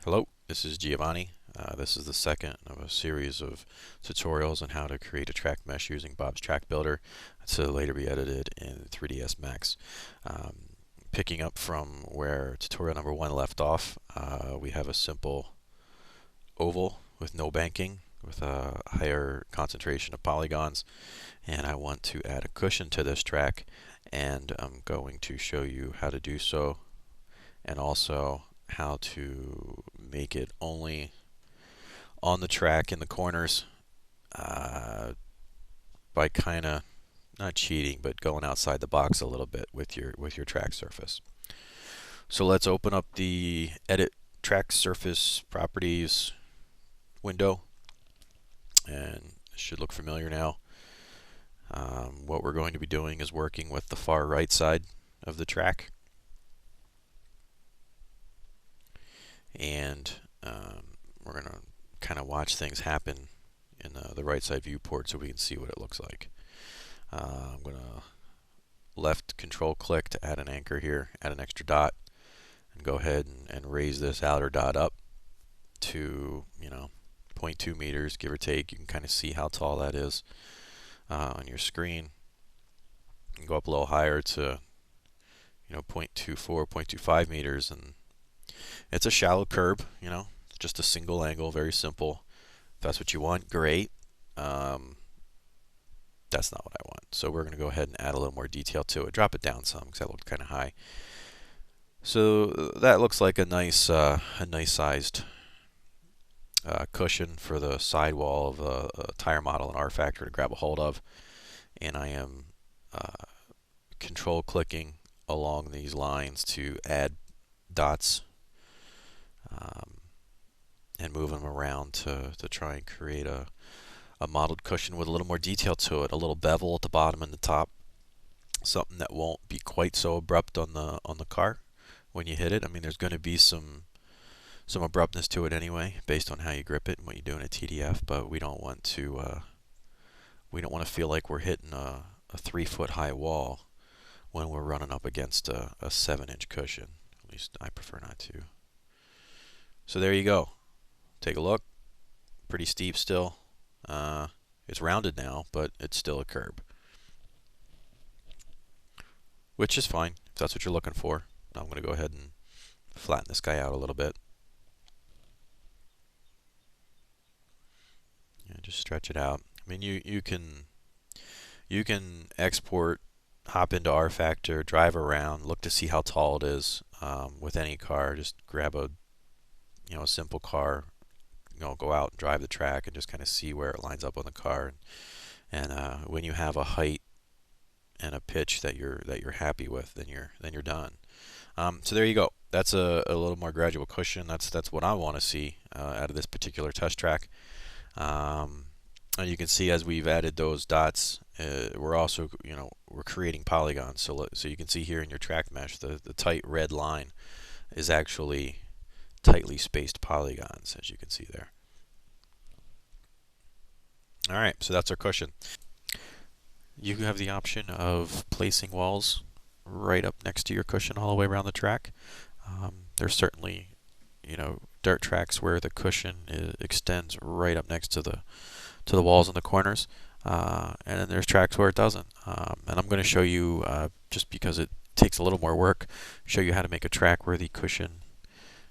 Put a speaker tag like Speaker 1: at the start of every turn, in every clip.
Speaker 1: Hello, this is Giovanni. This is the second of a series of tutorials on how to create a track mesh using Bob's Track Builder to later be edited in 3ds Max. Picking up from where tutorial number 1 left off, we have a simple oval with no banking with a higher concentration of polygons, and I want to add a cushion to this track, and I'm going to show you how to do so, and also how to make it only on the track in the corners by kind of not cheating, but going outside the box a little bit with your track surface. So let's open up the Edit Track Surface Properties window, and it should look familiar now. What we're going to be doing is working with the far right side of the track, and we're going to kind of watch things happen in the right side viewport so we can see what it looks like. I'm going to left control click to add an anchor here, add an extra dot, and go ahead and raise this outer dot up to 0.2 meters, give or take. You can kind of see how tall that is on your screen. You can go up a little higher to 0.24, 0.25 meters, and it's a shallow curb, just a single angle, very simple. If that's what you want, great. That's not what I want. So we're going to go ahead and add a little more detail to it. Drop it down some because that looked kind of high. So that looks like a nice sized cushion for the sidewall of a tire model in R Factor to grab a hold of. And I am control clicking along these lines to add dots and move them around to try and create a modeled cushion with a little more detail to it, a little bevel at the bottom and the top, something that won't be quite so abrupt on the car when you hit it. I mean, there's going to be some abruptness to it anyway, based on how you grip it and what you do in a TDF, but we don't want to feel like we're hitting a 3-foot high wall when we're running up against a 7-inch cushion. At least I prefer not to. So there you go. Take a look. Pretty steep still. It's rounded now, but it's still a curb, which is fine if that's what you're looking for. Now I'm going to go ahead and flatten this guy out a little bit. Just stretch it out. I mean, you can export, hop into R Factor, drive around, look to see how tall it is with any car. Just grab a simple car, go out and drive the track and just kind of see where it lines up on the car. And when you have a height and a pitch that you're happy with, then you're done. So there you go. That's a little more gradual cushion. That's what I want to see out of this particular test track. And you can see as we've added those dots, we're also we're creating polygons. So you can see here in your track mesh, the tight red line is actually tightly spaced polygons, as you can see there. Alright, so that's our cushion. You have the option of placing walls right up next to your cushion all the way around the track. There's certainly dirt tracks where the cushion extends right up next to the walls in the corners, and then there's tracks where it doesn't. And I'm going to show you, just because it takes a little more work, show you how to make a track where the cushion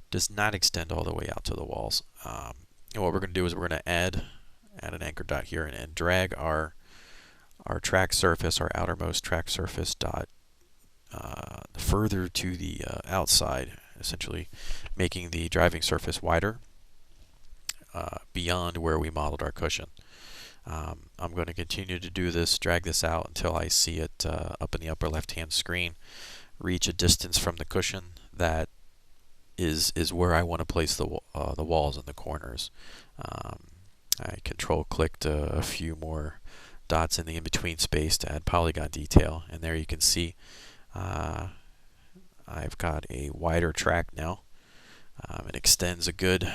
Speaker 1: does not extend all the way out to the walls. And what we're going to do is we're going to add an anchor dot here and drag our track surface, our outermost track surface dot, further to the outside, essentially making the driving surface wider beyond where we modeled our cushion. I'm going to continue to do this, drag this out until I see it up in the upper left hand screen reach a distance from the cushion that is where I want to place the walls and the corners. I control clicked a few more dots in the in-between space to add polygon detail, and there you can see I've got a wider track now. It extends a good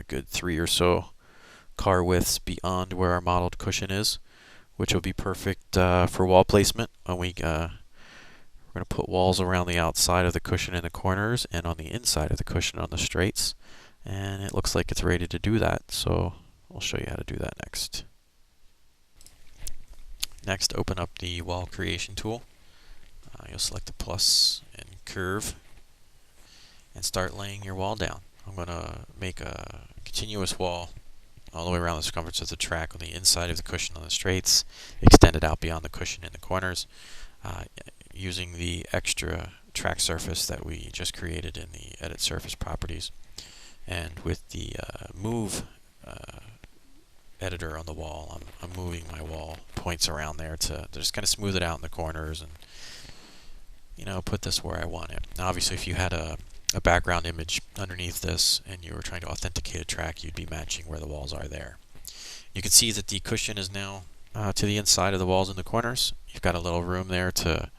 Speaker 1: 3 or so car widths beyond where our modeled cushion is, which will be perfect for wall placement. When we're going to put walls around the outside of the cushion in the corners and on the inside of the cushion on the straights. and it looks like it's ready to do that, so I'll show you how to do that next. Next, open up the wall creation tool. You'll select the plus and curve and start laying your wall down. I'm going to make a continuous wall all the way around the circumference of the track on the inside of the cushion on the straights, extend it out beyond the cushion in the corners, using the extra track surface that we just created in the edit surface properties. And with the move editor on the wall, I'm moving my wall points around there to just kind of smooth it out in the corners and, you know, put this where I want it. Now, obviously, if you had a background image underneath this and you were trying to authenticate a track, you'd be matching where the walls are there. You can see that the cushion is now to the inside of the walls in the corners. You've got a little room there to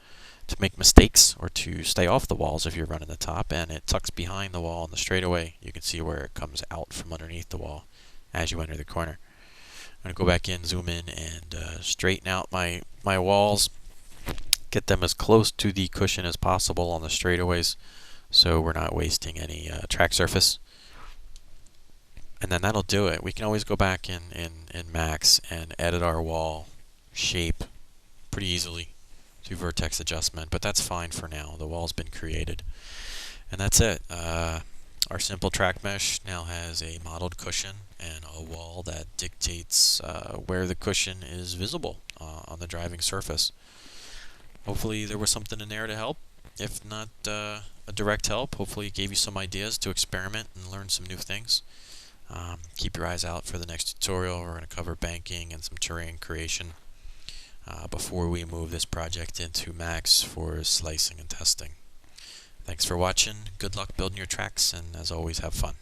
Speaker 1: make mistakes or to stay off the walls if you're running the top, and it tucks behind the wall in the straightaway. You can see where it comes out from underneath the wall as you enter the corner. I'm going to go back in, zoom in, and straighten out my walls, get them as close to the cushion as possible on the straightaways so we're not wasting any track surface. And then that'll do it. We can always go back in Max and edit our wall shape pretty easily through vertex adjustment, but that's fine for now. The wall's been created. And that's it. Our simple track mesh now has a modeled cushion and a wall that dictates where the cushion is visible on the driving surface. Hopefully there was something in there to help. If not a direct help, hopefully it gave you some ideas to experiment and learn some new things. Keep your eyes out for the next tutorial. We're going to cover banking and some terrain creation before we move this project into Max for slicing and testing. Thanks for watching. Good luck building your tracks, and as always, have fun.